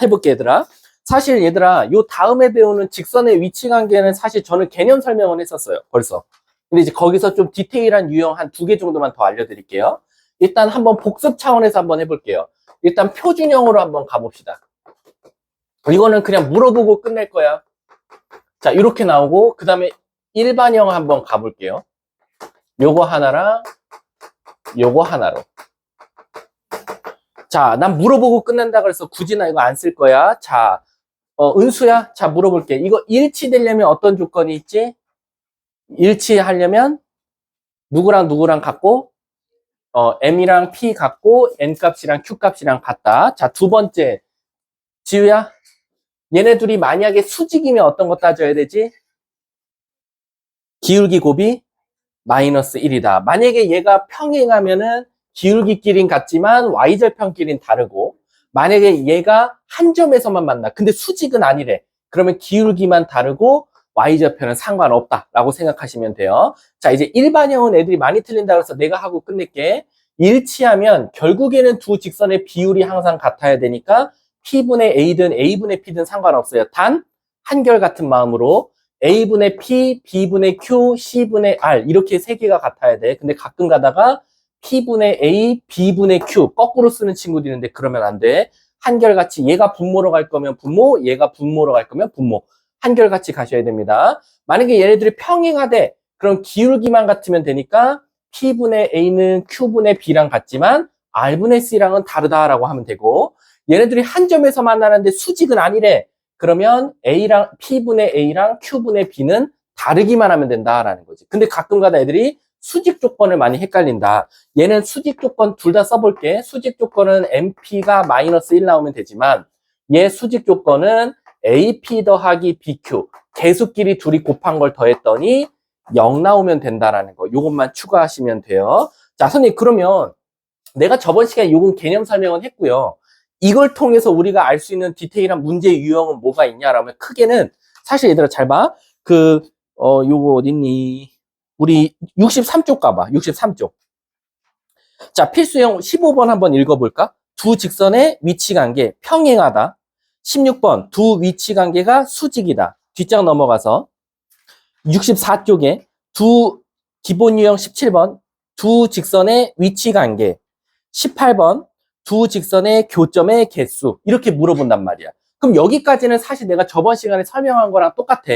해볼게 얘들아. 사실 얘들아 요 다음에 배우는 직선의 위치 관계는 사실 저는 개념 설명을 했었어요 벌써. 근데 이제 거기서 좀 디테일한 유형 한 2개 정도만 더 알려드릴게요. 일단 한번 복습 차원에서 한번 해볼게요. 일단 표준형으로 한번 가봅시다. 이거는 그냥 물어보고 끝낼 거야. 자 이렇게 나오고 그 다음에 일반형 한번 가볼게요. 요거 하나랑 요거 하나로. 자, 난 물어보고 끝낸다 그래서 굳이 나 이거 안 쓸 거야. 자, 은수야. 자, 물어볼게. 이거 일치되려면 어떤 조건이 있지? 일치하려면 누구랑 누구랑 같고, m이랑 p 같고, n 값이랑 q 값이랑 같다. 자, 두 번째. 지우야. 얘네 둘이 만약에 수직이면 어떤 거 따져야 되지? 기울기 곱이 마이너스 1이다. 만약에 얘가 평행하면은 기울기끼리는 같지만 y절편끼리는 다르고, 만약에 얘가 한 점에서만 만나. 근데 수직은 아니래. 그러면 기울기만 다르고 y절편은 상관없다라고 생각하시면 돼요. 자, 이제 일반형은 애들이 많이 틀린다 그래서 내가 하고 끝낼게. 일치하면 결국에는 두 직선의 비율이 항상 같아야 되니까 p분의 a든 a분의 p든 상관없어요. 단 한결같은 마음으로 a분의 p, b분의 q, c분의 r 이렇게 세 개가 같아야 돼. 근데 가끔 가다가 p분의 a, b분의 q 거꾸로 쓰는 친구들이 있는데 그러면 안 돼. 한결같이 얘가 분모로 갈 거면 분모, 얘가 분모로 갈 거면 분모. 한결같이 가셔야 됩니다. 만약에 얘네들이 평행하대. 그럼 기울기만 같으면 되니까 p분의 a는 q분의 b랑 같지만 r분의 c랑은 다르다라고 하면 되고, 얘네들이 한 점에서 만나는데 수직은 아니래. 그러면 A랑 P분의 A랑 Q분의 B는 다르기만 하면 된다라는 거지. 근데 가끔가다 애들이 수직 조건을 많이 헷갈린다. 얘는 수직 조건 둘 다 써볼게. 수직 조건은 MP가 마이너스 1 나오면 되지만 얘 수직 조건은 AP 더하기 BQ 개수끼리 둘이 곱한 걸 더했더니 0 나오면 된다라는 거. 요것만 추가하시면 돼요. 자, 선생님 그러면 내가 저번 시간에 요건 개념 설명은 했고요. 이걸 통해서 우리가 알 수 있는 디테일한 문제 유형은 뭐가 있냐라면 크게는 사실 얘들아 잘 봐. 요거 어딨니? 우리 63쪽 가봐. 63쪽. 자, 필수형 15번 한번 읽어볼까? 두 직선의 위치 관계 평행하다. 16번 두 위치 관계가 수직이다. 뒷장 넘어가서 64쪽에 두 기본 유형 17번 두 직선의 위치 관계 18번 두 직선의 교점의 개수 이렇게 물어본단 말이야. 그럼 여기까지는 사실 내가 저번 시간에 설명한 거랑 똑같아.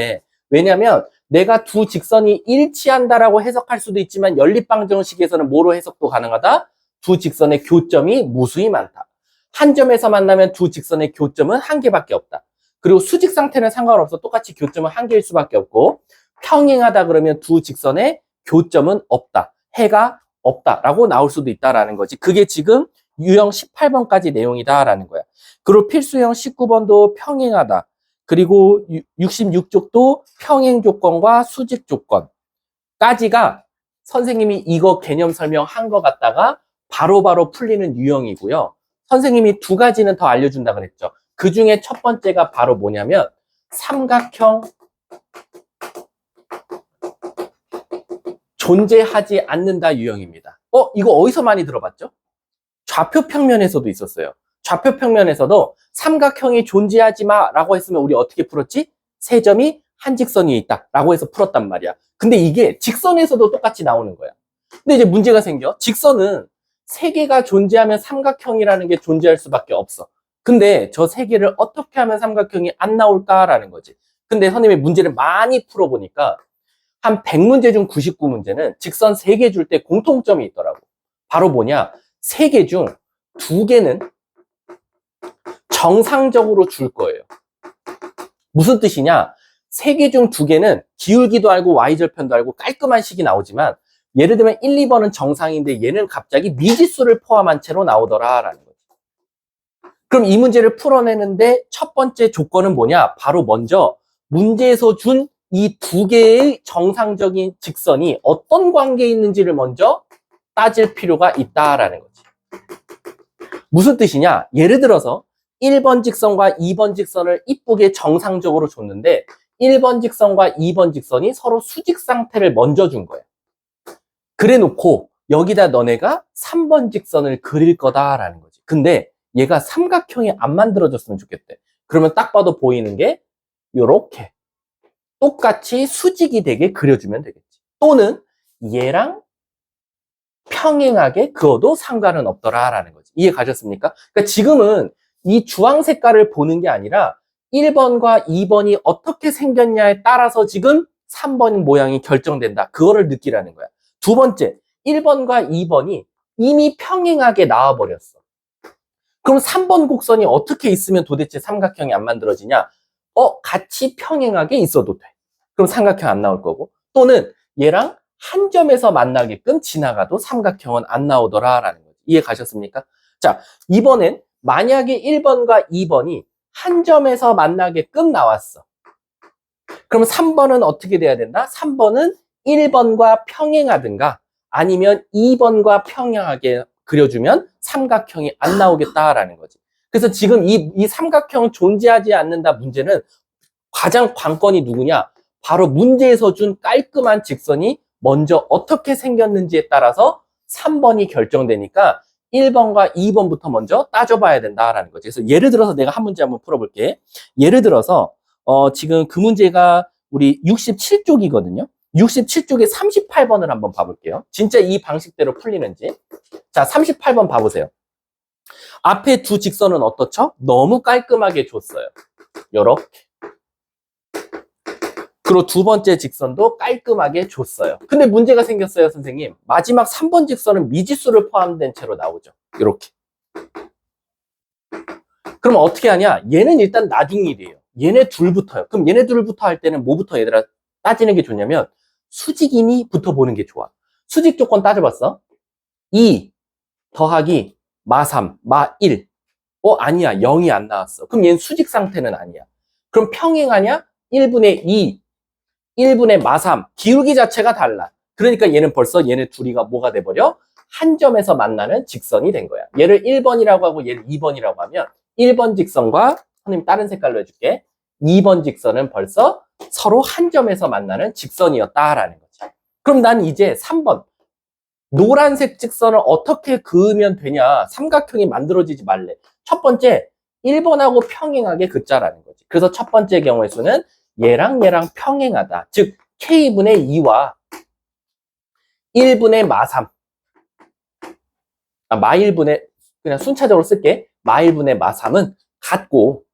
왜냐면 내가 두 직선이 일치한다라고 해석할 수도 있지만 연립방정식에서는 뭐로 해석도 가능하다? 두 직선의 교점이 무수히 많다. 한 점에서 만나면 두 직선의 교점은 한 개밖에 없다. 그리고 수직 상태는 상관없어. 똑같이 교점은 한 개일 수밖에 없고, 평행하다 그러면 두 직선의 교점은 없다. 해가 없다라고 나올 수도 있다라는 거지. 그게 지금 유형 18번까지 내용이다라는 거야. 그리고 필수형 19번도 평행하다. 그리고 66쪽도 평행 조건과 수직 조건까지가 선생님이 이거 개념 설명한 거 갖다가 바로바로 풀리는 유형이고요. 선생님이 두 가지는 더 알려준다 그랬죠. 그 중에 첫 번째가 바로 뭐냐면 삼각형 존재하지 않는다 유형입니다. 이거 어디서 많이 들어봤죠? 좌표 평면에서도 있었어요. 좌표 평면에서도 삼각형이 존재하지 마라고 했으면 우리 어떻게 풀었지? 세 점이 한 직선 위에 있다라고 해서 풀었단 말이야. 근데 이게 직선에서도 똑같이 나오는 거야. 근데 이제 문제가 생겨. 직선은 세 개가 존재하면 삼각형이라는 게 존재할 수밖에 없어. 근데 저 세 개를 어떻게 하면 삼각형이 안 나올까라는 거지. 근데 선생님이 문제를 많이 풀어보니까 한 100문제 중 99문제는 직선 3개 줄 때 공통점이 있더라고. 바로 뭐냐? 3개 중 2개는 정상적으로 줄 거예요. 무슨 뜻이냐? 3개 중 2개는 기울기도 알고 y절편도 알고 깔끔한 식이 나오지만 예를 들면 1, 2번은 정상인데 얘는 갑자기 미지수를 포함한 채로 나오더라라는 거죠. 그럼 이 문제를 풀어내는데 첫 번째 조건은 뭐냐? 바로 먼저 문제에서 준 이 2개의 정상적인 직선이 어떤 관계에 있는지를 먼저 따질 필요가 있다라는 거지. 무슨 뜻이냐? 예를 들어서 1번 직선과 2번 직선을 이쁘게 정상적으로 줬는데 1번 직선과 2번 직선이 서로 수직 상태를 먼저 준 거야. 그래 놓고 여기다 너네가 3번 직선을 그릴 거다라는 거지. 근데 얘가 삼각형이 안 만들어졌으면 좋겠대. 그러면 딱 봐도 보이는 게 요렇게 똑같이 수직이 되게 그려주면 되겠지. 또는 얘랑 평행하게 그어도 상관은 없더라라는 거지. 이해 가셨습니까? 그러니까 지금은 이 주황 색깔을 보는 게 아니라 1번과 2번이 어떻게 생겼냐에 따라서 지금 3번 모양이 결정된다. 그거를 느끼라는 거야. 두 번째, 1번과 2번이 이미 평행하게 나와버렸어. 그럼 3번 곡선이 어떻게 있으면 도대체 삼각형이 안 만들어지냐? 같이 평행하게 있어도 돼. 그럼 삼각형 안 나올 거고. 또는 얘랑 한 점에서 만나게끔 지나가도 삼각형은 안 나오더라라는 거지. 이해 가셨습니까? 자, 이번엔 만약에 1번과 2번이 한 점에서 만나게끔 나왔어. 그럼 3번은 어떻게 돼야 된다? 3번은 1번과 평행하든가 아니면 2번과 평행하게 그려주면 삼각형이 안 나오겠다라는 거지. 그래서 지금 이 삼각형 존재하지 않는다 문제는 가장 관건이 누구냐? 바로 문제에서 준 깔끔한 직선이 먼저 어떻게 생겼는지에 따라서 3번이 결정되니까 1번과 2번부터 먼저 따져봐야 된다라는 거지. 그래서 예를 들어서 내가 한 문제 한번 풀어볼게. 예를 들어서 지금 그 문제가 우리 67쪽이거든요. 67쪽에 38번을 한번 봐볼게요. 진짜 이 방식대로 풀리는지. 자, 38번 봐보세요. 앞에 두 직선은 어떻죠? 너무 깔끔하게 줬어요. 요렇게. 그리고 두 번째 직선도 깔끔하게 줬어요. 근데 문제가 생겼어요, 선생님. 마지막 3번 직선은 미지수를 포함된 채로 나오죠. 이렇게. 그럼 어떻게 하냐? 얘는 일단 나중일이에요. 얘네 둘부터요. 그럼 얘네 둘부터 할 때는 뭐부터 얘들아 따지는 게 좋냐면 수직이니부터 보는 게 좋아. 수직 조건 따져봤어? 2 더하기 마3, 마1. 아니야. 0이 안 나왔어. 그럼 얘는 수직 상태는 아니야. 그럼 평행하냐? 1분의 2, 1분의 마3. 기울기 자체가 달라. 그러니까 얘는 벌써 얘네 둘이가 뭐가 돼버려? 한 점에서 만나는 직선이 된 거야. 얘를 1번이라고 하고 얘를 2번이라고 하면 1번 직선과 선생님 다른 색깔로 해줄게. 2번 직선은 벌써 서로 한 점에서 만나는 직선이었다라는 거지. 그럼 난 이제 3번 노란색 직선을 어떻게 그으면 되냐? 삼각형이 만들어지지 말래. 첫 번째 1번하고 평행하게 긋자라는 거지. 그래서 첫 번째 경우의 수는 얘랑 평행하다. 즉 K분의 2와 1분의 마3 마1분의 그냥 순차적으로 쓸게. 마1분의 마3은 같고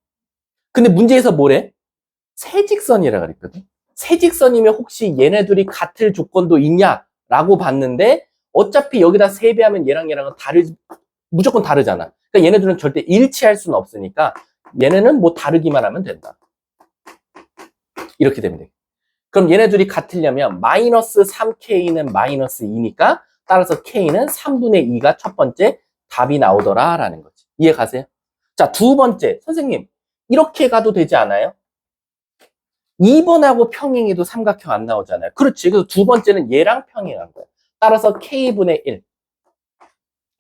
근데 문제에서 뭐래? 세직선이라 그랬거든. 세직선이면 혹시 얘네 둘이 같을 조건도 있냐라고 봤는데 어차피 여기다 세배하면 얘랑은 무조건 다르잖아. 그러니까 얘네들은 절대 일치할 수는 없으니까 얘네는 뭐 다르기만 하면 된다. 이렇게 되면 돼. 그럼 얘네 둘이 같으려면 마이너스 3K는 마이너스 2니까 따라서 K는 3분의 2가 첫 번째 답이 나오더라라는 거지. 이해 가세요? 자, 두 번째. 선생님, 이렇게 가도 되지 않아요? 2번하고 평행해도 삼각형 안 나오잖아요. 그렇지. 그래서 두 번째는 얘랑 평행한 거야. 따라서 K분의 1.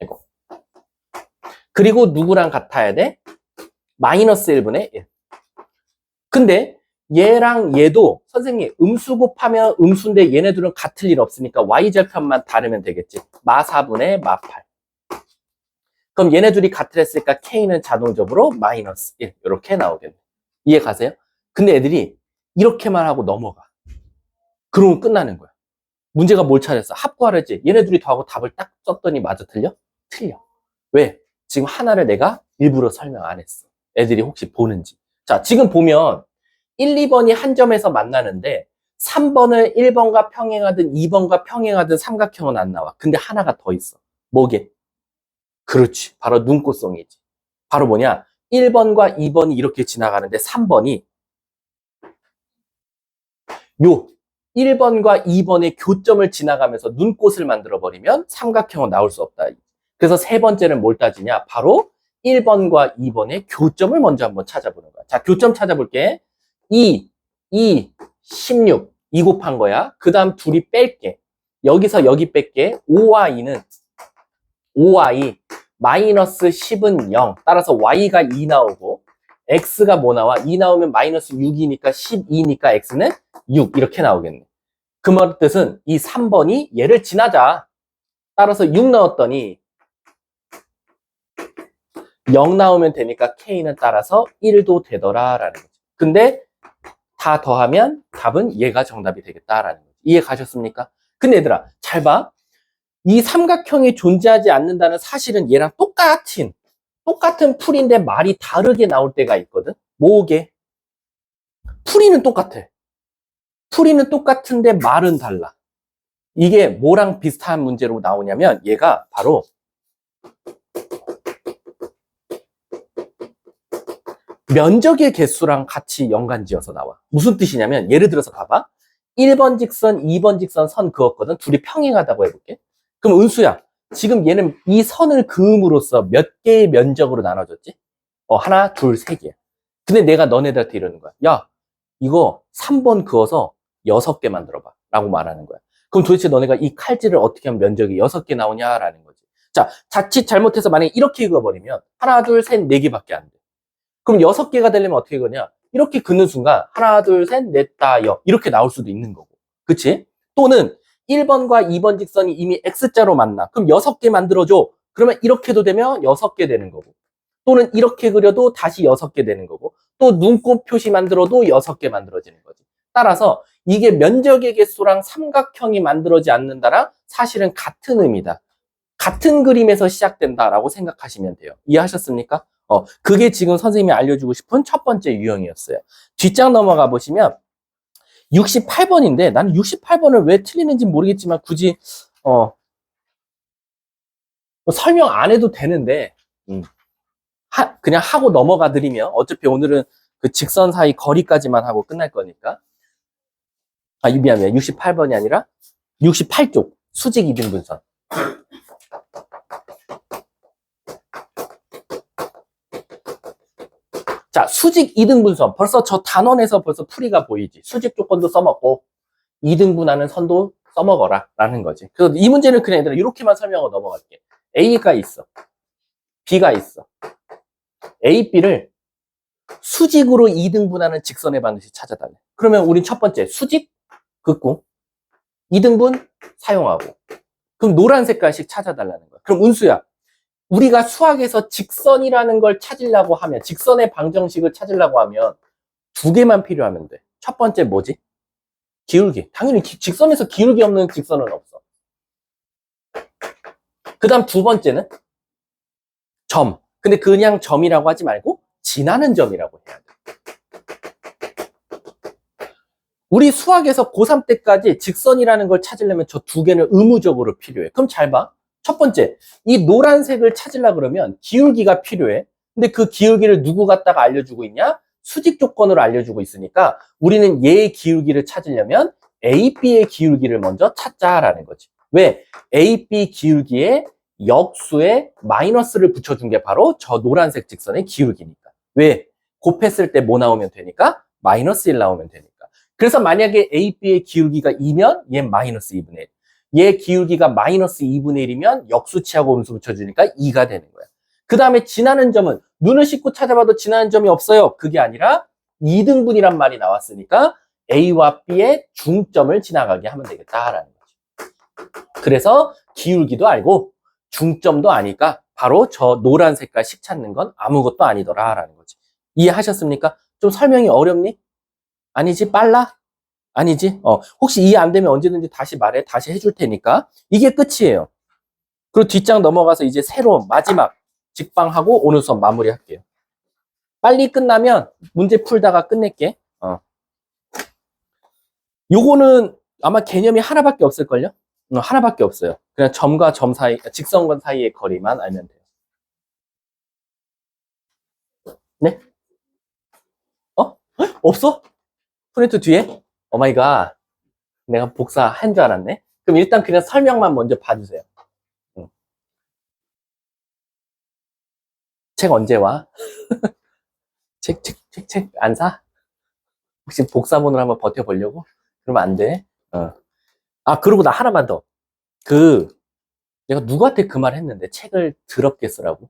이거. 그리고 누구랑 같아야 돼? 마이너스 1분의 1. 근데 얘랑 얘도 선생님 음수 곱하면 음수인데 얘네들은 같을 일 없으니까 y절편만 다르면 되겠지. 마4분의 마8. 그럼 얘네 둘이 같을 했으니까 K는 자동적으로 마이너스 1 이렇게 나오겠네. 이해 가세요? 근데 애들이 이렇게만 하고 넘어가. 그러면 끝나는 거야. 문제가 뭘 찾았어? 합구하랬지. 얘네 둘이 더하고 답을 딱 썼더니 맞아 틀려? 틀려. 왜? 지금 하나를 내가 일부러 설명 안 했어. 애들이 혹시 보는지. 자, 지금 보면 1, 2번이 한 점에서 만나는데 3번을 1번과 평행하든 2번과 평행하든 삼각형은 안 나와. 근데 하나가 더 있어. 뭐게? 그렇지. 바로 눈꽃송이지. 바로 뭐냐? 1번과 2번이 이렇게 지나가는데 3번이 요 1번과 2번의 교점을 지나가면서 눈꽃을 만들어버리면 삼각형은 나올 수 없다. 그래서 세 번째는 뭘 따지냐? 바로 1번과 2번의 교점을 먼저 한번 찾아보는 거야. 자, 교점 찾아볼게. 2, 16. 2 곱한 거야. 그 다음 둘이 뺄게. 여기서 여기 뺄게. 5와 2는 5와 2. 마이너스 10은 0. 따라서 y가 2 나오고 x가 뭐 나와? 2 나오면 마이너스 6이니까 12니까 x는 6 이렇게 나오겠네. 그 말 뜻은 이 3번이 얘를 지나자. 따라서 6 넣었더니 0 나오면 되니까 K는 따라서 1도 되더라라는 거죠. 근데 다 더하면 답은 얘가 정답이 되겠다라는 거죠. 이해 가셨습니까? 근데 얘들아, 잘 봐. 이 삼각형이 존재하지 않는다는 사실은 얘랑 똑같은 풀인데 말이 다르게 나올 때가 있거든. 뭐게? 풀이는 똑같아. 풀이는 똑같은데 말은 달라. 이게 뭐랑 비슷한 문제로 나오냐면 얘가 바로 면적의 개수랑 같이 연관지어서 나와. 무슨 뜻이냐면 예를 들어서 봐봐. 1번 직선, 2번 직선 선 그었거든. 둘이 평행하다고 해볼게. 그럼 은수야, 지금 얘는 이 선을 그음으로써 몇 개의 면적으로 나눠졌지? 하나, 둘, 세 개. 근데 내가 너네들한테 이러는 거야. 야, 이거 3번 그어서 6개 만들어봐. 라고 말하는 거야. 그럼 도대체 너네가 이 칼질을 어떻게 하면 면적이 6개 나오냐라는 거지. 자, 자칫 잘못해서 만약에 이렇게 그어버리면 하나, 둘, 셋, 네 개밖에 안 돼. 그럼 6개가 되려면 어떻게 그러냐? 이렇게 긋는 순간 하나, 둘, 셋, 넷, 다, 여 이렇게 나올 수도 있는 거고. 그치? 또는 1번과 2번 직선이 이미 X자로 만나. 그럼 6개 만들어줘. 그러면 이렇게도 되면 6개 되는 거고. 또는 이렇게 그려도 다시 6개 되는 거고. 또 눈곱 표시 만들어도 6개 만들어지는 거지. 따라서 이게 면적의 개수랑 삼각형이 만들어지지 않는다랑 사실은 같은 의미다. 같은 그림에서 시작된다라고 생각하시면 돼요. 이해하셨습니까? 그게 지금 선생님이 알려주고 싶은 첫 번째 유형이었어요. 뒷장 넘어가 보시면 68번인데 나는 68번을 왜 틀리는지 모르겠지만 굳이 설명 안 해도 되는데 그냥 하고 넘어가 드리면 어차피 오늘은 그 직선 사이 거리까지만 하고 끝날 거니까. 미안해. 68번이 아니라 68쪽 수직 이등분선. 자, 수직 이등분선. 벌써 저 단원에서 벌써 풀이가 보이지. 수직 조건도 써먹고 2등분하는 선도 써먹어라 라는 거지. 그래서 이 문제는 그냥 얘들아 이렇게만 설명하고 넘어갈게. A가 있어. B가 있어. A, B를 수직으로 2등분하는 직선의 반드시 찾아달래. 그러면 우린 첫 번째 수직 긋고 2등분 사용하고 그럼 노란 색깔씩 찾아달라는 거야. 그럼 은수야, 우리가 수학에서 직선이라는 걸 찾으려고 하면 직선의 방정식을 찾으려고 하면 두 개만 필요하면 돼. 첫 번째 뭐지? 기울기. 당연히 직선에서 기울기 없는 직선은 없어. 그 다음 두 번째는 점. 근데 그냥 점이라고 하지 말고 지나는 점이라고 해야 돼. 우리 수학에서 고3 때까지 직선이라는 걸 찾으려면 저 두 개는 의무적으로 필요해. 그럼 잘 봐. 첫 번째, 이 노란색을 찾으려고 그러면 기울기가 필요해. 근데 그 기울기를 누구 갖다가 알려주고 있냐? 수직 조건으로 알려주고 있으니까 우리는 얘의 기울기를 찾으려면 AB의 기울기를 먼저 찾자라는 거지. 왜? AB 기울기에 역수에 마이너스를 붙여준 게 바로 저 노란색 직선의 기울기니까. 왜? 곱했을 때 뭐 나오면 되니까? 마이너스 1 나오면 되니까. 그래서 만약에 AB의 기울기가 2면 얘 마이너스 2분의 1. 얘 기울기가 마이너스 2분의 1이면 역수치하고 음수 붙여주니까 2가 되는 거야. 그 다음에 지나는 점은 눈을 씻고 찾아봐도 지나는 점이 없어요. 그게 아니라 2등분이란 말이 나왔으니까 A와 B의 중점을 지나가게 하면 되겠다라는 거지. 그래서 기울기도 알고 중점도 아니까 바로 저 노란 색깔씩 찾는 건 아무것도 아니더라라는 거지. 이해하셨습니까? 좀 설명이 어렵니? 아니지? 빨라? 아니지? 혹시 이해 안 되면 언제든지 다시 말해. 다시 해줄 테니까. 이게 끝이에요. 그리고 뒷장 넘어가서 이제 새로 마지막 직방하고 오늘 수업 마무리할게요. 빨리 끝나면 문제 풀다가 끝낼게. 요거는 아마 개념이 하나밖에 없을걸요? 하나밖에 없어요. 그냥 점과 점 사이, 직선과 사이의 거리만 알면 돼요. 네? 없어? 프린트 뒤에? 오마이갓. 내가 복사한 줄 알았네. 그럼 일단 그냥 설명만 먼저 봐주세요. 책 언제 와? 책 안 사? 혹시 복사본으로 한번 버텨보려고? 그러면 안 돼. 그리고 나 하나만 더. 내가 누구한테 그 말 했는데 책을 더럽게 쓰라고?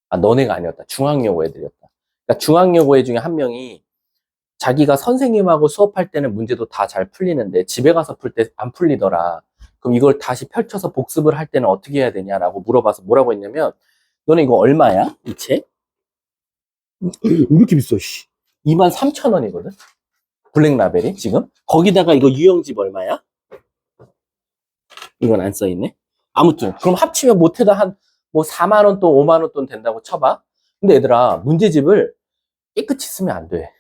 너네가 아니었다. 중앙여고 애들이었다. 그러니까 중앙여고 애 중에 한 명이 자기가 선생님하고 수업할 때는 문제도 다 잘 풀리는데 집에 가서 풀 때 안 풀리더라. 그럼 이걸 다시 펼쳐서 복습을 할 때는 어떻게 해야 되냐라고 물어봐서 뭐라고 했냐면 너네 이거 얼마야? 이 책? 왜 이렇게 비싸, 씨. 23,000원이거든? 블랙라벨이 지금? 거기다가 이거 유형집 얼마야? 이건 안 써있네? 아무튼, 그럼 합치면 못해도 한, 뭐 4만원 돈, 5만원 돈 된다고 쳐봐. 근데 얘들아, 문제집을 깨끗이 쓰면 안 돼.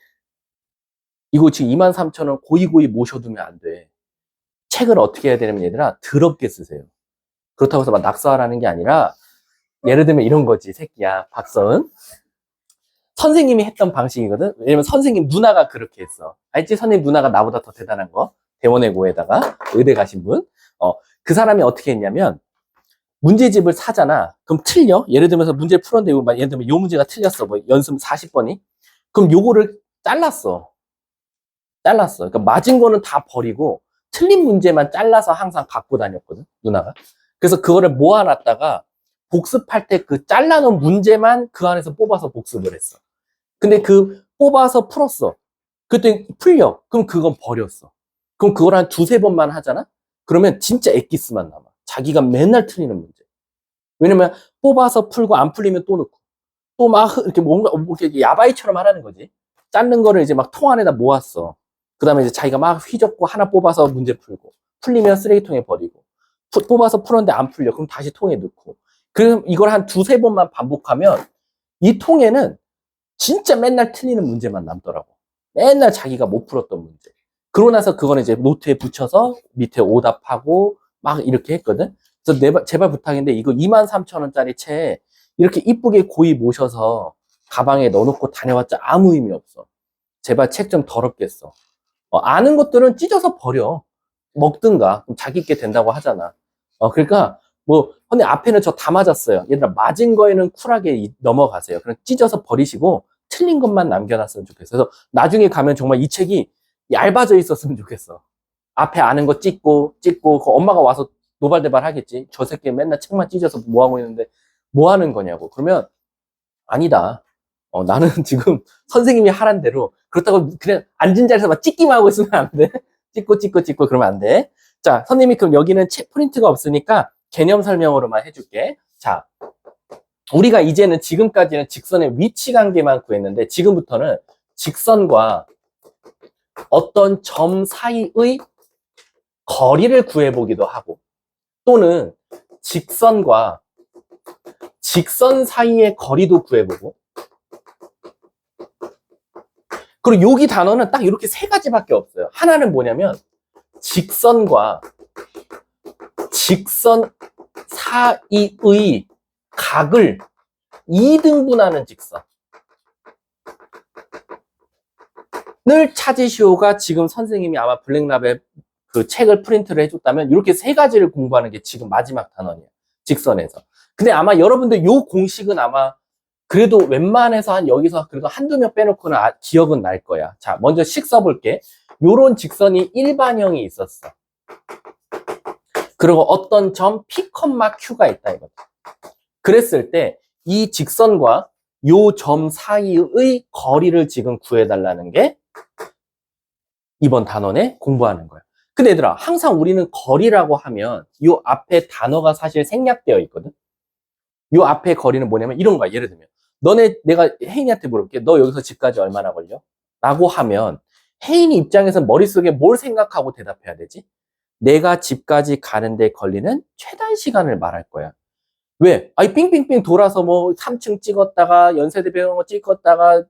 이거 지금 23,000원 고이고이 모셔두면 안 돼. 책을 어떻게 해야 되냐면 얘들아, 더럽게 쓰세요. 그렇다고 해서 막 낙서하라는 게 아니라, 예를 들면 이런 거지, 새끼야. 박서은. 선생님이 했던 방식이거든? 왜냐면 선생님 누나가 그렇게 했어. 알지? 선생님 누나가 나보다 더 대단한 거. 대원의 고에다가 의대 가신 분. 그 사람이 어떻게 했냐면, 문제집을 사잖아. 그럼 틀려? 예를 들면서 문제를 풀었는데, 예를 들면 요 문제가 틀렸어. 뭐 연습 40번이. 그럼 요거를 잘랐어. 그러니까 맞은 거는 다 버리고, 틀린 문제만 잘라서 항상 갖고 다녔거든, 누나가. 그래서 그거를 모아놨다가, 복습할 때 그 잘라놓은 문제만 그 안에서 뽑아서 복습을 했어. 근데 그 뽑아서 풀었어. 그때 풀려. 그럼 그건 버렸어. 그럼 그걸 한 두세 번만 하잖아? 그러면 진짜 엑기스만 남아. 자기가 맨날 틀리는 문제. 왜냐면 뽑아서 풀고 안 풀리면 또 넣고. 또 막 이렇게 뭔가 이렇게 야바이처럼 하라는 거지. 자른 거를 이제 막 통 안에다 모았어. 그 다음에 이제 자기가 막 휘젓고 하나 뽑아서 문제 풀고. 풀리면 쓰레기통에 버리고. 뽑아서 풀었는데 안 풀려. 그럼 다시 통에 넣고. 그럼 이걸 한 두세 번만 반복하면 이 통에는 진짜 맨날 틀리는 문제만 남더라고. 맨날 자기가 못 풀었던 문제. 그러고 나서 그거는 이제 노트에 붙여서 밑에 오답하고 막 이렇게 했거든. 그래서 제발 부탁인데 이거 23,000원짜리 책 이렇게 이쁘게 고이 모셔서 가방에 넣어놓고 다녀왔자 아무 의미 없어. 제발 책 좀 더럽게 써. 아는 것들은 찢어서 버려. 먹든가. 그럼 자기 게 된다고 하잖아. 그러니까 뭐 근데 앞에는 저 다 맞았어요. 얘들아 맞은 거에는 쿨하게 넘어가세요. 그냥 찢어서 버리시고 틀린 것만 남겨놨으면 좋겠어. 그래서 나중에 가면 정말 이 책이 얇아져 있었으면 좋겠어. 앞에 아는 거 찍고 그 엄마가 와서 노발대발 하겠지. 저 새끼 맨날 책만 찢어서 뭐 하고 있는데 뭐 하는 거냐고. 그러면 아니다. 나는 지금 선생님이 하란 대로 그렇다고 그냥 앉은 자리에서 막 찍기만 하고 있으면 안 돼. 찍고 그러면 안 돼. 자, 선생님이 그럼 여기는 책 프린트가 없으니까 개념 설명으로만 해줄게. 자, 우리가 이제는 지금까지는 직선의 위치 관계만 구했는데 지금부터는 직선과 어떤 점 사이의 거리를 구해보기도 하고 또는 직선과 직선 사이의 거리도 구해보고 그리고 여기 단어는 딱 이렇게 세 가지밖에 없어요. 하나는 뭐냐면 직선과 직선 사이의 각을 2등분하는 직선을 찾으시오가 지금 선생님이 아마 블랙라벨 그 책을 프린트를 해줬다면 이렇게 세 가지를 공부하는 게 지금 마지막 단원이에요. 직선에서. 근데 아마 여러분들 요 공식은 아마 그래도 웬만해서 한 여기서 그래도 한두 명 빼놓고는 기억은 날 거야. 자, 먼저 식 써볼게. 요런 직선이 일반형이 있었어. 그리고 어떤 점 P, Q가 있다 이거죠. 그랬을 때 이 직선과 요 점 사이의 거리를 지금 구해달라는 게 이번 단원에 공부하는 거야. 근데 얘들아, 항상 우리는 거리라고 하면 요 앞에 단어가 사실 생략되어 있거든. 요 앞에 거리는 뭐냐면 이런 거야. 예를 들면 내가 혜인이한테 물어볼게. 너 여기서 집까지 얼마나 걸려? 라고 하면 혜인이 입장에서 머릿속에 뭘 생각하고 대답해야 되지? 내가 집까지 가는데 걸리는 최단 시간을 말할 거야. 왜? 아니 삥삥삥 돌아서 뭐 3층 찍었다가 연세대병원 찍었다가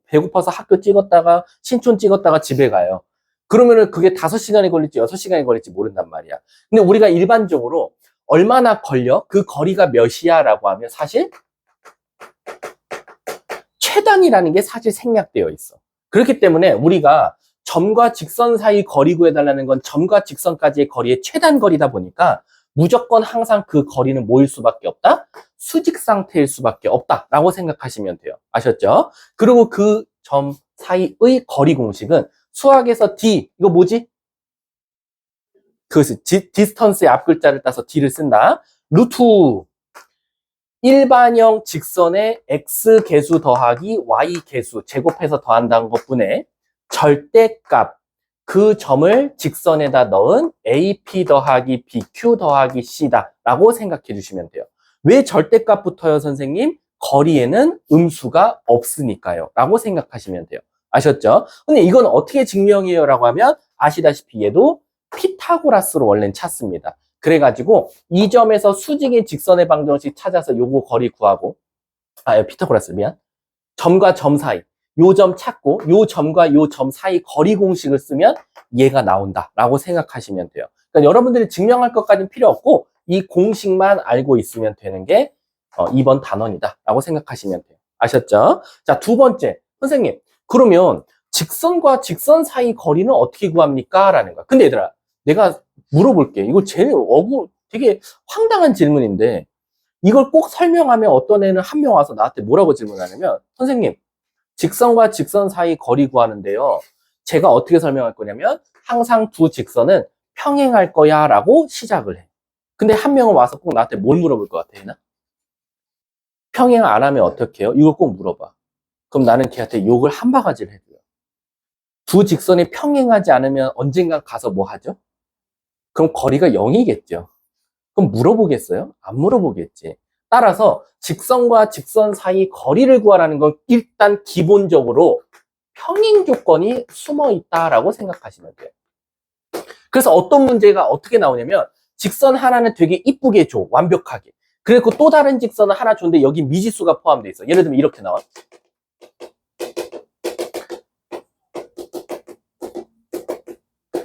배고파서 학교 찍었다가 신촌 찍었다가 집에 가요. 그러면은 그게 5시간이 걸릴지 6시간이 걸릴지 모른단 말이야. 근데 우리가 일반적으로 얼마나 걸려? 그 거리가 몇이야? 라고 하면 사실 최단이라는 게 사실 생략되어 있어. 그렇기 때문에 우리가 점과 직선 사이 거리 구해달라는 건 점과 직선까지의 거리의 최단 거리다 보니까 무조건 항상 그 거리는 뭐일 수밖에 없다? 수직 상태일 수밖에 없다 라고 생각하시면 돼요. 아셨죠? 그리고 그 점 사이의 거리 공식은 수학에서 D, 이거 뭐지? 그것이 디스턴스의 앞글자를 따서 D를 쓴다. 루트 일반형 직선의 x 개수 더하기 y 개수 제곱해서 더한다는 것뿐에 절대값 그 점을 직선에다 넣은 AP 더하기 BQ 더하기 C다 라고 생각해 주시면 돼요. 왜 절대값 붙어요, 선생님? 거리에는 음수가 없으니까요. 라고 생각하시면 돼요. 아셨죠? 근데 이건 어떻게 증명해요? 라고 하면 아시다시피 얘도 피타고라스로 원래는 찾습니다. 그래가지고 이 점에서 수직의 직선의 방정식 찾아서 요거 거리 구하고 피타고라스 미안. 점과 점 사이 요 점 찾고 요 점과 요 점 사이 거리 공식을 쓰면 얘가 나온다라고 생각하시면 돼요. 그러니까 여러분들이 증명할 것까지는 필요 없고 이 공식만 알고 있으면 되는 게 2번 단원이다라고 생각하시면 돼요. 아셨죠? 자, 두 번째. 선생님, 그러면 직선과 직선 사이 거리는 어떻게 구합니까? 라는 거야. 근데 얘들아, 내가 물어볼게. 이거 제일 되게 황당한 질문인데 이걸 꼭 설명하면 어떤 애는 한 명 와서 나한테 뭐라고 질문하냐면 선생님, 직선과 직선 사이 거리 구하는데요. 제가 어떻게 설명할 거냐면 항상 두 직선은 평행할 거야 라고 시작을 해. 근데 한 명은 와서 꼭 나한테 뭘 물어볼 것 같아, 얘는? 평행 안 하면 어떻게 해요? 이걸 꼭 물어봐. 그럼 나는 걔한테 욕을 한 바가지를 해줘요. 두 직선이 평행하지 않으면 언젠가 가서 뭐 하죠? 그럼 거리가 0이겠죠. 그럼 물어보겠어요? 안 물어보겠지. 따라서 직선과 직선 사이 거리를 구하라는 건 일단 기본적으로 평행 조건이 숨어 있다라고 생각하시면 돼요. 그래서 어떤 문제가 어떻게 나오냐면 직선 하나는 되게 이쁘게 줘, 완벽하게. 그리고 또 다른 직선은 하나 줬는데 여기 미지수가 포함되어 있어. 예를 들면 이렇게 나와.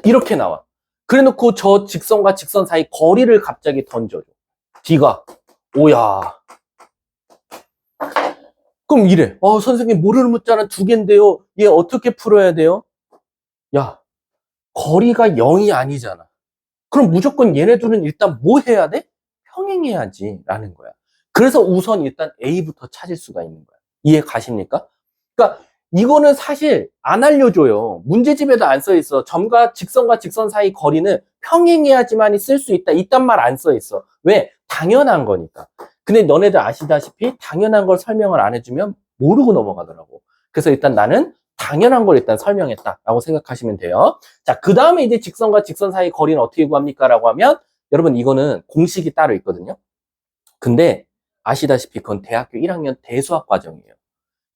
이렇게 나와. 그래 놓고 저 직선과 직선 사이 거리를 갑자기 던져줘. D가 5야. 그럼 이래. 선생님 모르는 문자는 두 개인데요. 얘 어떻게 풀어야 돼요? 야, 거리가 0이 아니잖아. 그럼 무조건 얘네들은 일단 뭐 해야 돼? 평행해야지 라는 거야. 그래서 우선 일단 A부터 찾을 수가 있는 거야. 이해 가십니까? 그러니까 이거는 사실 안 알려줘요. 문제집에도 안 써 있어. 점과 직선과 직선 사이 거리는 평행해야지만 쓸 수 있다. 이딴 말 안 써 있어. 왜? 당연한 거니까. 근데 너네들 아시다시피 당연한 걸 설명을 안 해주면 모르고 넘어가더라고. 그래서 일단 나는 당연한 걸 일단 설명했다라고 생각하시면 돼요. 자, 그 다음에 이제 직선과 직선 사이 거리는 어떻게 구합니까? 라고 하면 여러분 이거는 공식이 따로 있거든요. 근데 아시다시피 그건 대학교 1학년 대수학 과정이에요.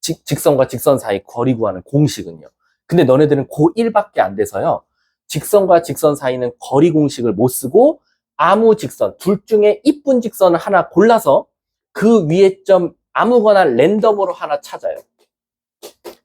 직선과 직선 사이 거리 구하는 공식은요. 근데 너네들은 고1밖에 안 돼서요. 직선과 직선 사이는 거리 공식을 못 쓰고 아무 직선, 둘 중에 이쁜 직선을 하나 골라서 그 위에 점 아무거나 랜덤으로 하나 찾아요.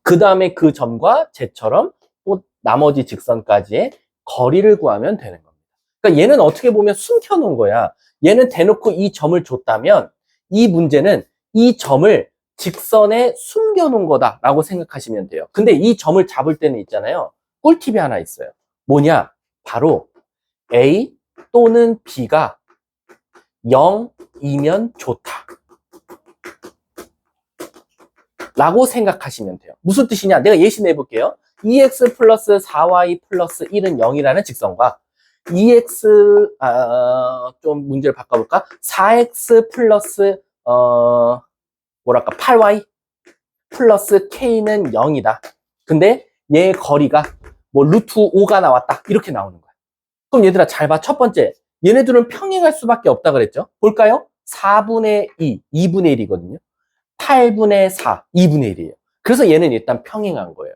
그 다음에 그 점과 쟤처럼 또 나머지 직선까지의 거리를 구하면 되는 겁니다. 그러니까 얘는 어떻게 보면 숨겨놓은 거야. 얘는 대놓고 이 점을 줬다면 이 문제는 이 점을 직선에 숨겨놓은 거다라고 생각하시면 돼요. 근데 이 점을 잡을 때는 있잖아요. 꿀팁이 하나 있어요. 뭐냐? 바로 A 또는 B가 0이면 좋다. 라고 생각하시면 돼요. 무슨 뜻이냐? 내가 예시 내볼게요. 2x 플러스 4y 플러스 1은 0이라는 직선과 2x, 좀 문제를 바꿔볼까? 4x 플러스, 뭐랄까, 8y 플러스 k는 0이다. 근데 얘 거리가 뭐 루트 5가 나왔다. 이렇게 나오는 거야. 그럼 얘들아 잘 봐. 첫 번째. 얘네들은 평행할 수밖에 없다 그랬죠? 볼까요? 4분의 2, 2분의 1이거든요. 8분의 4, 2분의 1이에요. 그래서 얘는 일단 평행한 거예요.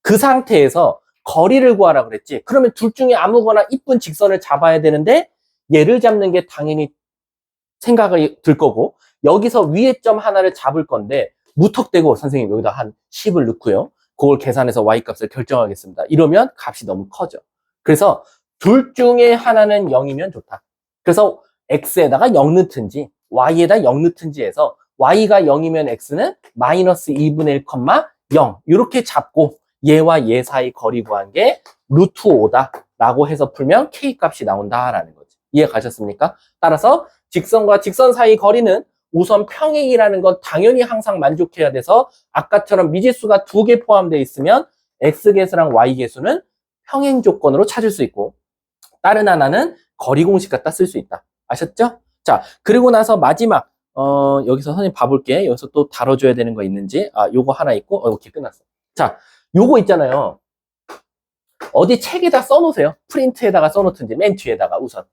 그 상태에서 거리를 구하라 그랬지. 그러면 둘 중에 아무거나 이쁜 직선을 잡아야 되는데 얘를 잡는 게 당연히 생각이 들 거고 여기서 위에 점 하나를 잡을 건데 무턱대고 선생님 여기다 한 10을 넣고요. 그걸 계산해서 y값을 결정하겠습니다. 이러면 값이 너무 커져. 그래서 둘 중에 하나는 0이면 좋다. 그래서 x에다가 0 넣든지 y에다 0 넣든지 해서 y가 0이면 x는 마이너스 2분의 1, 0 이렇게 잡고 얘와 얘 사이 거리 구한 게 루트 5다 라고 해서 풀면 k 값이 나온다라는 거지. 이해 가셨습니까? 따라서 직선과 직선 사이 거리는 우선 평행이라는 건 당연히 항상 만족해야 돼서 아까처럼 미지수가 2개 포함되어 있으면 x계수랑 y계수는 평행 조건으로 찾을 수 있고 다른 하나는 거리 공식 갖다 쓸 수 있다. 아셨죠? 자, 그리고 나서 마지막 여기서 선생님 봐볼게. 여기서 또 다뤄줘야 되는 거 있는지. 요거 하나 있고, 오케이, 끝났어. 자, 요거 있잖아요. 어디 책에다 써놓으세요. 프린트에다가 써놓든지, 맨 뒤에다가 우선.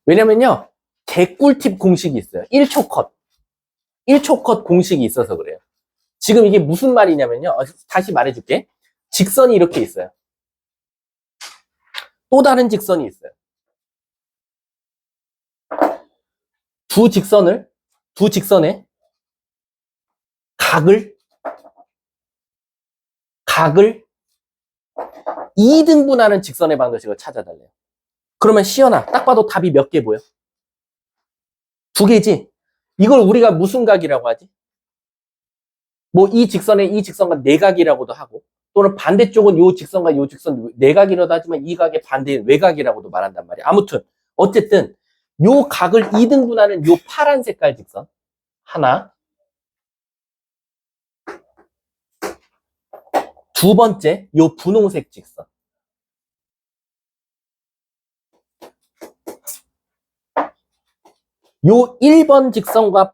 왜냐면요, 개꿀팁 공식이 있어요. 1초 컷. 1초 컷 공식이 있어서 그래요. 지금 이게 무슨 말이냐면요. 다시 말해줄게. 직선이 이렇게 있어요. 또 다른 직선이 있어요. 두 직선에 각을 2등분하는 직선의 방정식을 찾아달래요. 그러면 시연아, 딱 봐도 답이 몇 개 보여? 두 개지? 이걸 우리가 무슨 각이라고 하지? 뭐 이 직선과 내각이라고도 하고, 또는 반대쪽은 요 직선과 요 직선 내각이라도 하지만 이 각의 반대인 외각이라고도 말한단 말이야. 아무튼 어쨌든 요 각을 2등분하는 요 파란 색깔 직선 하나, 두 번째 요 분홍색 직선, 요 1번 직선과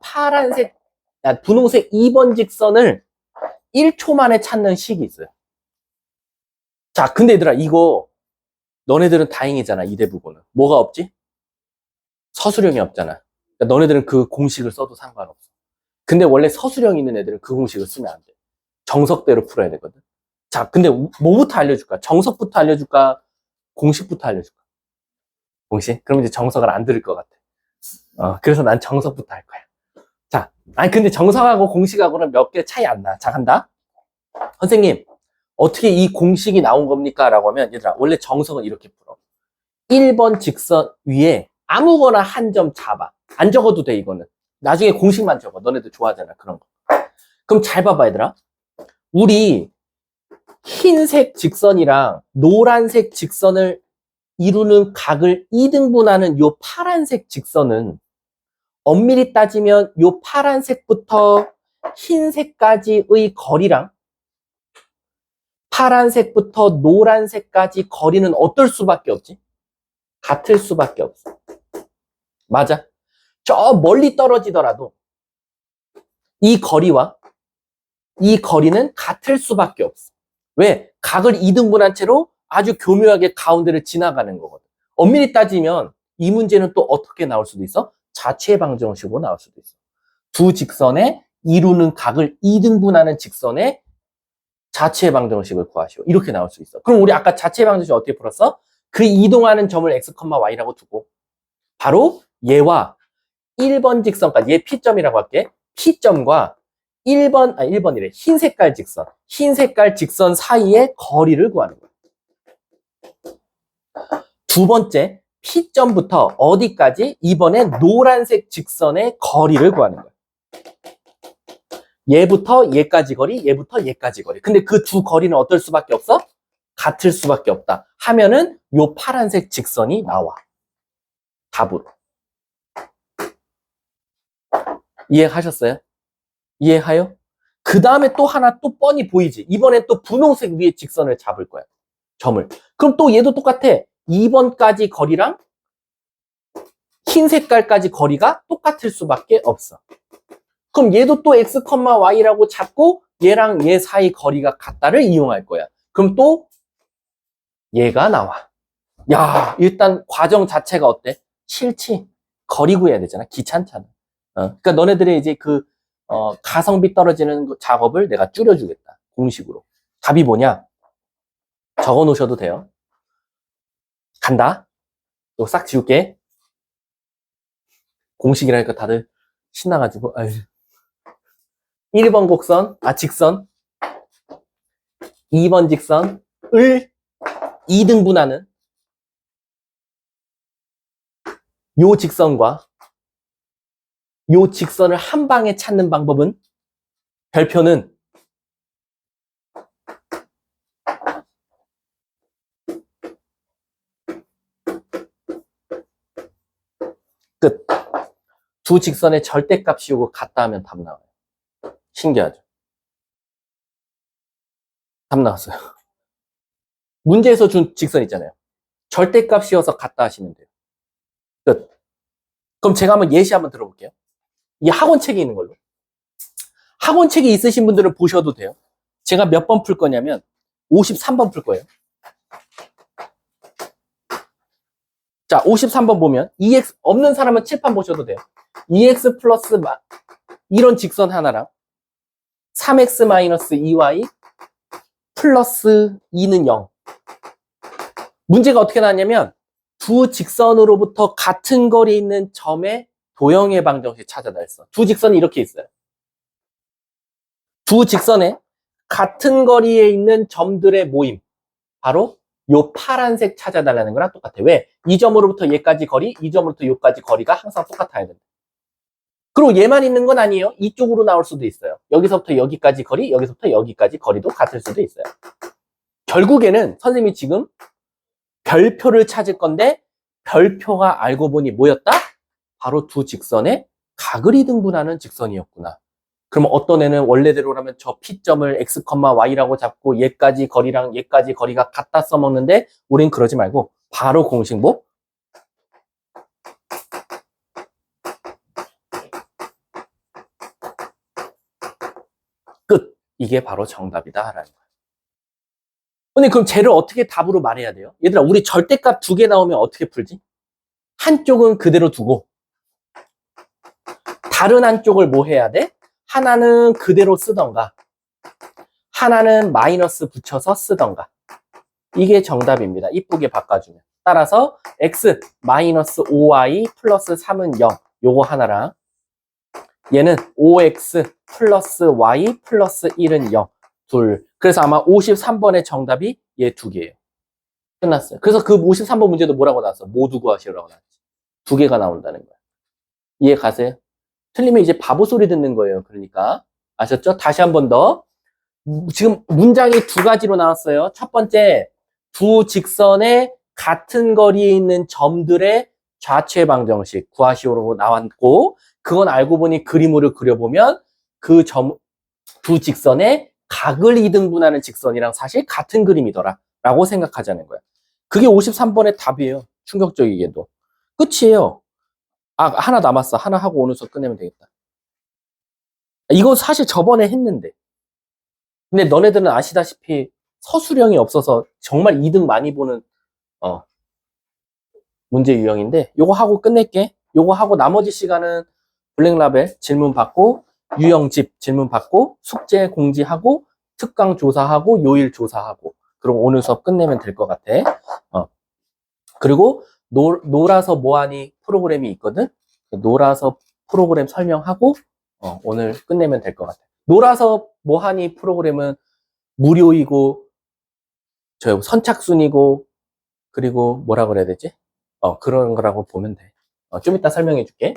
분홍색 2번 직선을 1초 만에 찾는 식이 있어요. 자, 근데 얘들아, 이거 너네들은 다행이잖아. 이 대부분은 뭐가 없지? 서술형이 없잖아. 그러니까 너네들은 그 공식을 써도 상관없어. 근데 원래 서술형 있는 애들은 그 공식을 쓰면 안 돼. 정석대로 풀어야 되거든. 자, 근데 뭐부터 알려줄까? 정석부터 알려줄까? 공식부터 알려줄까? 공식? 그럼 이제 정석을 안 들을 것 같아. 그래서 난 정석부터 할 거야. 자, 아니 근데 정석하고 공식하고는 몇 개 차이 안 나. 자, 간다. 선생님, 어떻게 이 공식이 나온 겁니까? 라고 하면 얘들아, 원래 정석은 이렇게 풀어. 1번 직선 위에 아무거나 한 점 잡아. 안 적어도 돼, 이거는. 나중에 공식만 적어. 너네들 좋아하잖아, 그런 거. 그럼 잘 봐봐, 얘들아. 우리 흰색 직선이랑 노란색 직선을 이루는 각을 2등분하는 요 파란색 직선은 엄밀히 따지면 요 파란색부터 흰색까지의 거리랑 파란색부터 노란색까지 거리는 어떨 수밖에 없지? 같을 수밖에 없어. 맞아. 저 멀리 떨어지더라도 이 거리와 이 거리는 같을 수밖에 없어. 왜? 각을 2등분한 채로 아주 교묘하게 가운데를 지나가는 거거든. 엄밀히 따지면 이 문제는 또 어떻게 나올 수도 있어? 자체 방정식으로 나올 수도 있어. 두 직선에 이루는 각을 2등분하는 직선의 자체 방정식을 구하시오. 이렇게 나올 수 있어. 그럼 우리 아까 자체 방정식 어떻게 풀었어? 그 이동하는 점을 x, y라고 두고 바로 얘와 1번 직선까지, 얘 P점이라고 할게. P점과 1번이래. 흰 색깔 직선 사이의 거리를 구하는 거야. 두 번째, P점부터 어디까지? 이번에 노란색 직선의 거리를 구하는 거야. 얘부터 얘까지 거리, 얘부터 얘까지 거리. 근데 그 두 거리는 어떨 수밖에 없어? 같을 수밖에 없다. 하면은 요 파란색 직선이 나와. 답으로. 이해하셨어요? 이해하요? 그 다음에 또 하나 또 뻔히 보이지. 이번엔 또 분홍색 위에 직선을 잡을 거야. 점을. 그럼 또 얘도 똑같아. 2번까지 거리랑 흰 색깔까지 거리가 똑같을 수밖에 없어. 그럼 얘도 또 x, y라고 잡고 얘랑 얘 사이 거리가 같다를 이용할 거야. 그럼 또 얘가 나와. 야, 일단 과정 자체가 어때? 싫지? 거리 구해야 되잖아. 귀찮잖아. 그러니까 너네들의 이제 가성비 떨어지는 작업을 내가 줄여주겠다. 공식으로. 답이 뭐냐? 적어 놓으셔도 돼요. 간다. 이거 싹 지울게. 공식이라니까 다들 신나가지고. 아유. 1번 직선. 2번 직선을 2등분하는 요 직선과 요 직선을 한 방에 찾는 방법은 별표는 끝. 두 직선의 절대값 씌우고 같다 하면 답 나와요. 신기하죠? 답 나왔어요. 문제에서 준 직선 있잖아요. 절대값 씌워서 같다 하시면 돼요. 끝. 그럼 제가 한번 예시 한번 들어볼게요. 이 학원책에 있는 걸로. 학원책이 있으신 분들은 보셔도 돼요. 제가 몇 번 풀 거냐면 53번 풀 거예요. 자, 53번 보면 2x 없는 사람은 칠판 보셔도 돼요. 2x 플러스 이런 직선 하나랑 3x 마이너스 2y 플러스 2는 0. 문제가 어떻게 나왔냐면 두 직선으로부터 같은 거리에 있는 점의 도형의 방정식 찾아다 했어. 두 직선이 이렇게 있어요. 두 직선에 같은 거리에 있는 점들의 모임. 바로 요 파란색 찾아달라는 거랑 똑같아. 왜? 이 점으로부터 얘까지 거리, 이 점으로부터 요까지 거리가 항상 똑같아야 된다. 그리고 얘만 있는 건 아니에요. 이쪽으로 나올 수도 있어요. 여기서부터 여기까지 거리, 여기서부터 여기까지 거리도 같을 수도 있어요. 결국에는 선생님이 지금 별표를 찾을 건데 별표가 알고 보니 뭐였다? 바로 두 직선의 각을 이등분하는 직선이었구나. 그럼 어떤 애는 원래대로라면 저 P점을 x, y라고 잡고 얘까지 거리랑 얘까지 거리가 같다 써먹는데 우린 그러지 말고 바로 공식목 끝. 이게 바로 정답이다라는 거야. 근데 그럼 쟤를 어떻게 답으로 말해야 돼요? 얘들아, 우리 절대값 두 개 나오면 어떻게 풀지? 한쪽은 그대로 두고 다른 한쪽을 뭐 해야 돼? 하나는 그대로 쓰던가 하나는 마이너스 붙여서 쓰던가. 이게 정답입니다. 이쁘게 바꿔주면. 따라서 x 마이너스 5y 플러스 3은 0. 요거 하나랑 얘는 5x 플러스 y 플러스 1은 0. 둘. 그래서 아마 53번의 정답이 얘 두 개예요. 끝났어요. 그래서 그 53번 문제도 뭐라고 나왔어? 모두 구하시라고 나왔지. 두 개가 나온다는 거야. 이해 가세요? 틀리면 이제 바보 소리 듣는 거예요. 그러니까. 아셨죠? 다시 한 번 더. 지금 문장이 두 가지로 나왔어요. 첫 번째, 두 직선의 같은 거리에 있는 점들의 좌체 방정식 구하시오로 나왔고, 그건 알고 보니 그림으로 그려보면 그 두 직선의 각을 이등분하는 직선이랑 사실 같은 그림이더라 라고 생각하자는 거야. 그게 53번의 답이에요. 충격적이게도. 끝이에요. 아, 하나 남았어. 하나 하고 오늘 수업 끝내면 되겠다. 이거 사실 저번에 했는데. 근데 너네들은 아시다시피 서술형이 없어서 정말 2등 많이 보는 문제 유형인데 요거 하고 끝낼게. 요거 하고 나머지 시간은 블랙라벨 질문 받고 유형집 질문 받고 숙제 공지하고 특강 조사하고 요일 조사하고 그럼 오늘 수업 끝내면 될 것 같아. 그리고 놀아서 뭐하니 프로그램이 있거든. 놀아서 프로그램 설명하고 오늘 끝내면 될 것 같아. 놀아서 뭐하니 프로그램은 무료이고 저 선착순이고 그리고 뭐라 그래야 되지? 그런 거라고 보면 돼. 좀 이따 설명해 줄게.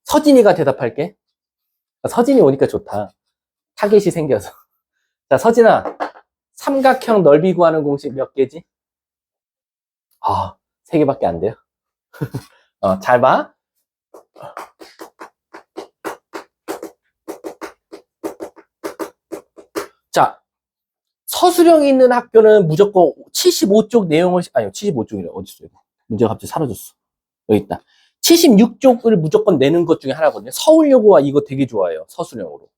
서진이가 대답할게. 서진이 오니까 좋다. 타겟이 생겨서. 자, 서진아. 삼각형 넓이 구하는 공식 몇 개지? 3개밖에 안 돼요. 잘 봐. 자, 서술형이 있는 학교는 무조건 75쪽 내용을, 아니, 75쪽이래. 어딨어, 이거. 문제가 갑자기 사라졌어. 여기 있다. 76쪽을 무조건 내는 것 중에 하나거든요. 서울여고와 이거 되게 좋아해요. 서술형으로.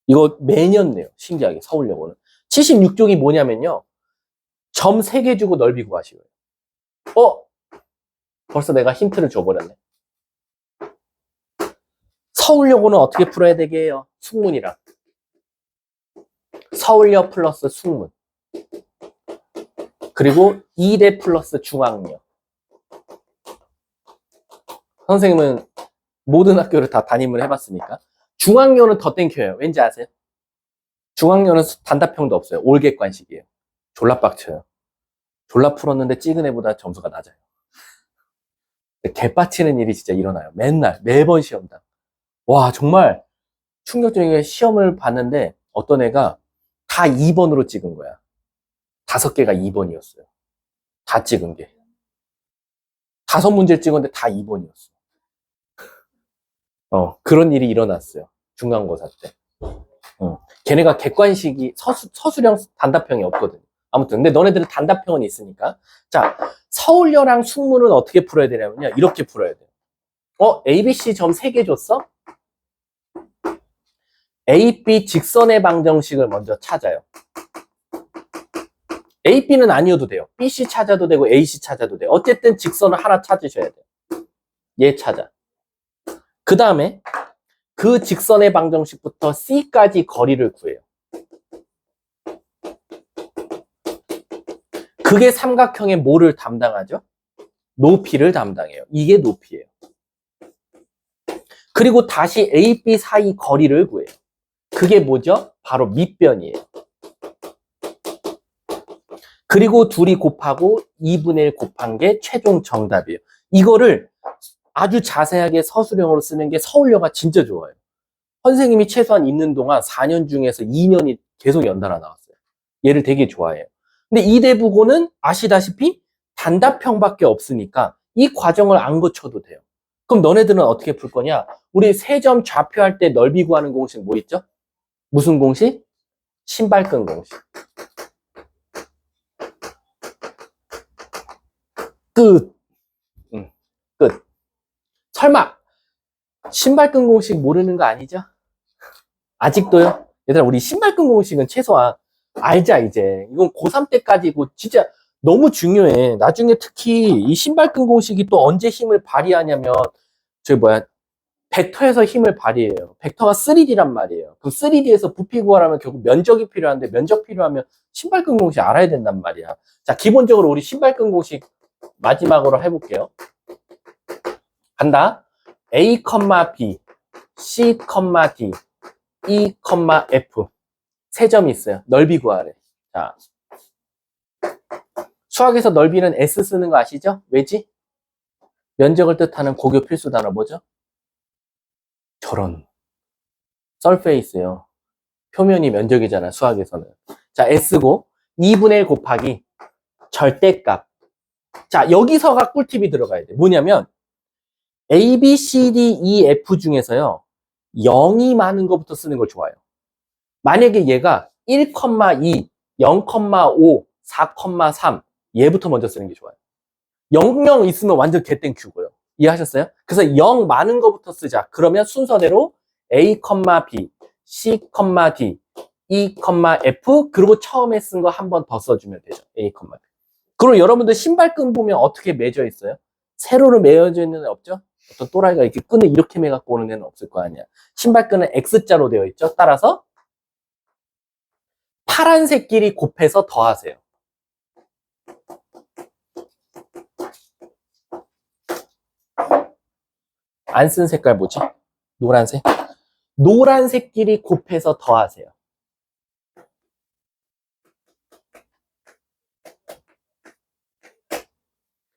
이거 매년 내요. 신기하게, 서울여고는. 76쪽이 뭐냐면요. 점 3개 주고 넓이 구하시고요. 벌써 내가 힌트를 줘버렸네. 서울여고는 어떻게 풀어야 되게 해요? 숙문이랑. 서울여 플러스 숙문. 그리고 2대 플러스 중앙여. 선생님은 모든 학교를 다 담임을 해봤으니까. 중앙여는 더 땡겨요. 왠지 아세요? 중앙여는 단답형도 없어요. 올객관식이에요. 졸라 빡쳐요. 졸라 풀었는데 찍은 애보다 점수가 낮아요. 개빡치는 일이 진짜 일어나요. 맨날, 매번 시험당. 와, 정말 충격적인 시험을 봤는데 어떤 애가 다 2번으로 찍은 거야. 5개가 2번이었어요. 다 찍은 게. 5문제를 찍었는데 다 2번이었어. 그런 일이 일어났어요. 중간고사 때. 걔네가 객관식이 서술형 단답형이 없거든. 아무튼 근데 너네들은 단답형은 있으니까. 자, 서울여랑 숙문은 어떻게 풀어야 되냐면요. 이렇게 풀어야 돼요. ABC 점 3개 줬어? A, B 직선의 방정식을 먼저 찾아요. AB는 아니어도 돼요. BC 찾아도 되고 AC 찾아도 돼요. 어쨌든 직선을 하나 찾으셔야 돼요. 얘 찾아. 그 다음에 그 직선의 방정식부터 C까지 거리를 구해요. 그게 삼각형의 뭐를 담당하죠? 높이를 담당해요. 이게 높이예요. 그리고 다시 A, B 사이 거리를 구해요. 그게 뭐죠? 바로 밑변이에요. 그리고 둘이 곱하고 2분의 1 곱한 게 최종 정답이에요. 이거를 아주 자세하게 서술형으로 쓰는 게 서울여가 진짜 좋아요. 선생님이 최소한 있는 동안 4년 중에서 2년이 계속 연달아 나왔어요. 얘를 되게 좋아해요. 근데 이대부고는 아시다시피 단답형밖에 없으니까 이 과정을 안 거쳐도 돼요. 그럼 너네들은 어떻게 풀 거냐? 우리 세 점 좌표할 때 넓이 구하는 공식 뭐 있죠? 무슨 공식? 신발끈 공식. 끝. 끝. 설마 신발끈 공식 모르는 거 아니죠? 아직도요? 얘들아, 우리 신발끈 공식은 최소한 알자, 이제. 이건 고3 때까지고 진짜 너무 중요해. 나중에 특히 이 신발끈 공식이 또 언제 힘을 발휘하냐면 벡터에서 힘을 발휘해요. 벡터가 3D란 말이에요. 그 3D에서 부피 구하려면 결국 면적이 필요한데 면적 필요하면 신발끈 공식 알아야 된단 말이야. 자, 기본적으로 우리 신발끈 공식 마지막으로 해볼게요. 간다. A, B, C, D, E, F. 세 점이 있어요. 넓이 구하래. 자, 수학에서 넓이는 S 쓰는 거 아시죠? 왜지? 면적을 뜻하는 고교 필수 단어 뭐죠? 저런. 설페이스요. 표면이 면적이잖아, 수학에서는. 자, S고 2분의 1 곱하기 절대값. 자, 여기서가 꿀팁이 들어가야 돼. 뭐냐면 A, B, C, D, E, F 중에서요. 0이 많은 것부터 쓰는 걸 좋아해요. 만약에 얘가 1, 2, 0, 5, 4, 3 얘부터 먼저 쓰는 게 좋아요. 0 있으면 완전 개땡큐고요. 이해하셨어요? 그래서 0 많은 것부터 쓰자. 그러면 순서대로 A, B, C, D, E, F 그리고 처음에 쓴 거 한 번 더 써주면 되죠. A, B. 그리고 여러분들 신발끈 보면 어떻게 매져 있어요? 세로로 매어져 있는 애 없죠? 어떤 또라이가 이렇게 끈을 이렇게 매갖고 오는 애는 없을 거 아니야. 신발끈은 X자로 되어 있죠. 따라서 파란색끼리 곱해서 더하세요. 안 쓴 색깔 뭐지? 노란색? 노란색끼리 곱해서 더하세요.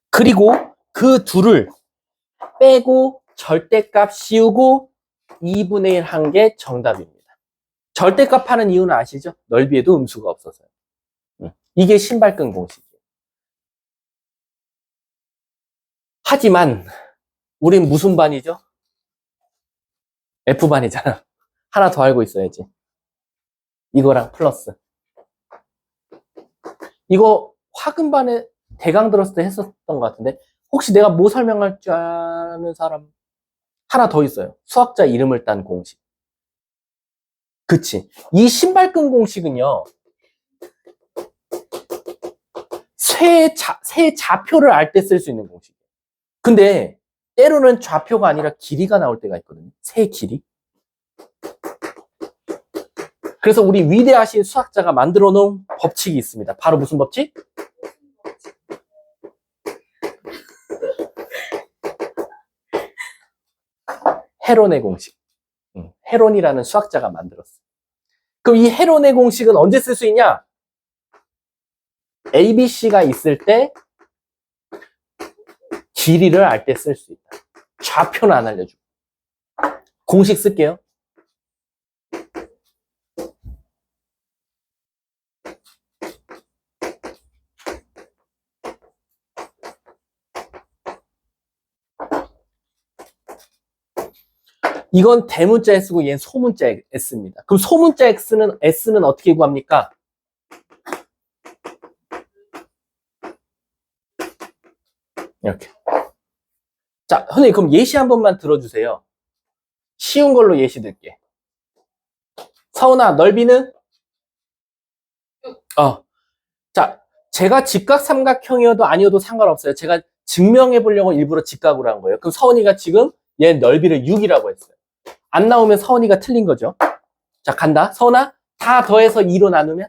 그리고 그 둘을 빼고 절대값 씌우고 2분의 1 한 게 정답입니다. 절대값 하는 이유는 아시죠? 넓이에도 음수가 없어서요. 이게 신발끈 공식이에요. 하지만 우린 무슨 반이죠? F반이잖아. 하나 더 알고 있어야지. 이거랑 플러스. 이거 화금반에 대강 들었을 때 했었던 것 같은데 혹시 내가 뭐 설명할 줄 아는 사람? 하나 더 있어요. 수학자 이름을 딴 공식. 그치. 이 신발끈 공식은요. 세 좌표를 알 때 쓸 수 있는 공식이에요. 근데 때로는 좌표가 아니라 길이가 나올 때가 있거든요. 세 길이. 그래서 우리 위대하신 수학자가 만들어 놓은 법칙이 있습니다. 바로 무슨 법칙? 헤론의 공식. 헤론이라는 수학자가 만들었어요. 그럼 이 헤론의 공식은 언제 쓸 수 있냐? A, B, C가 있을 때 길이를 알 때 쓸 수 있다. 좌표는 안 알려주고. 공식 쓸게요. 이건 대문자 S고 얘는 소문자 S입니다. 그럼 소문자 S는 어떻게 구합니까? 이렇게. 자, 선생님 그럼 예시 한 번만 들어주세요. 쉬운 걸로 예시 들게. 서훈아, 넓이는? 자, 제가 직각삼각형이어도 아니어도 상관없어요. 제가 증명해 보려고 일부러 직각으로 한 거예요. 그럼 서은이가 지금 얘 넓이를 6이라고 했어요. 안 나오면 서은이가 틀린 거죠. 자, 간다. 서은아, 다 더해서 2로 나누면?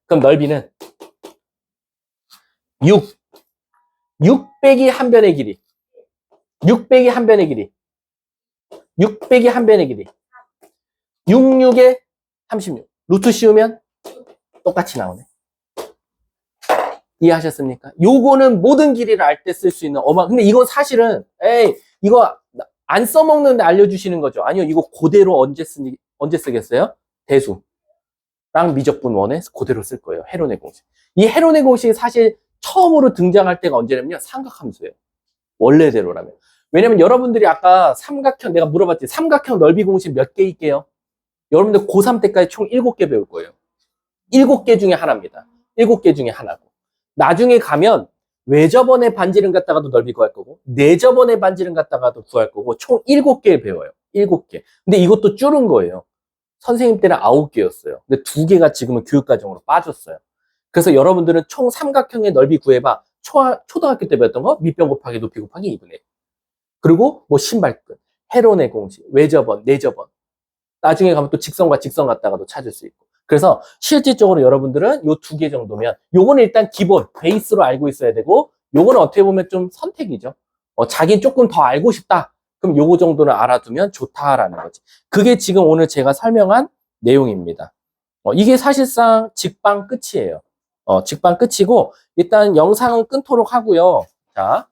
그럼 넓이는 6. 6 빼기 한 변의 길이. 6 빼기 한 변의 길이. 6 빼기 한 변의 길이. 6, 6에 36. 루트 씌우면 똑같이 나오네. 이해하셨습니까? 요거는 모든 길이를 알 때 쓸 수 있는 근데 이건 사실은, 이거 안 써먹는데 알려주시는 거죠. 아니요, 이거 그대로 언제 쓰겠어요? 대수랑 미적분 원에 그대로 쓸 거예요. 헤론의 공식. 이 헤론의 공식이 사실 처음으로 등장할 때가 언제냐면요. 삼각함수예요. 원래대로라면. 왜냐면 여러분들이 아까 내가 물어봤지. 삼각형 넓이 공식 몇 개 있게요? 여러분들 고3 때까지 총 7개 배울 거예요. 7개 중에 하나입니다. 7개 중에 하나고. 나중에 가면 외접원의 반지름 갖다가도 넓이 구할 거고 내접원의 반지름 갖다가도 구할 거고 총 7개 배워요. 7개. 근데 이것도 줄은 거예요. 선생님 때는 9개였어요. 근데 2개가 지금은 교육과정으로 빠졌어요. 그래서 여러분들은 총 삼각형의 넓이 구해봐. 초등학교 때 배웠던 거 밑변 곱하기 높이 곱하기 2분의 1. 그리고 뭐 신발끈, 헤론의 공식, 외접원, 내접원. 나중에 가면 또 직선과 직선 갖다가도 찾을 수 있고. 그래서 실질적으로 여러분들은 요 2개 정도면 요거는 일단 기본 베이스로 알고 있어야 되고 요거는 어떻게 보면 좀 선택이죠. 자기는 조금 더 알고 싶다. 그럼 요거 정도는 알아두면 좋다라는 거지. 그게 지금 오늘 제가 설명한 내용입니다. 이게 사실상 직방 끝이에요. 직방 끝이고 일단 영상은 끊도록 하고요. 자,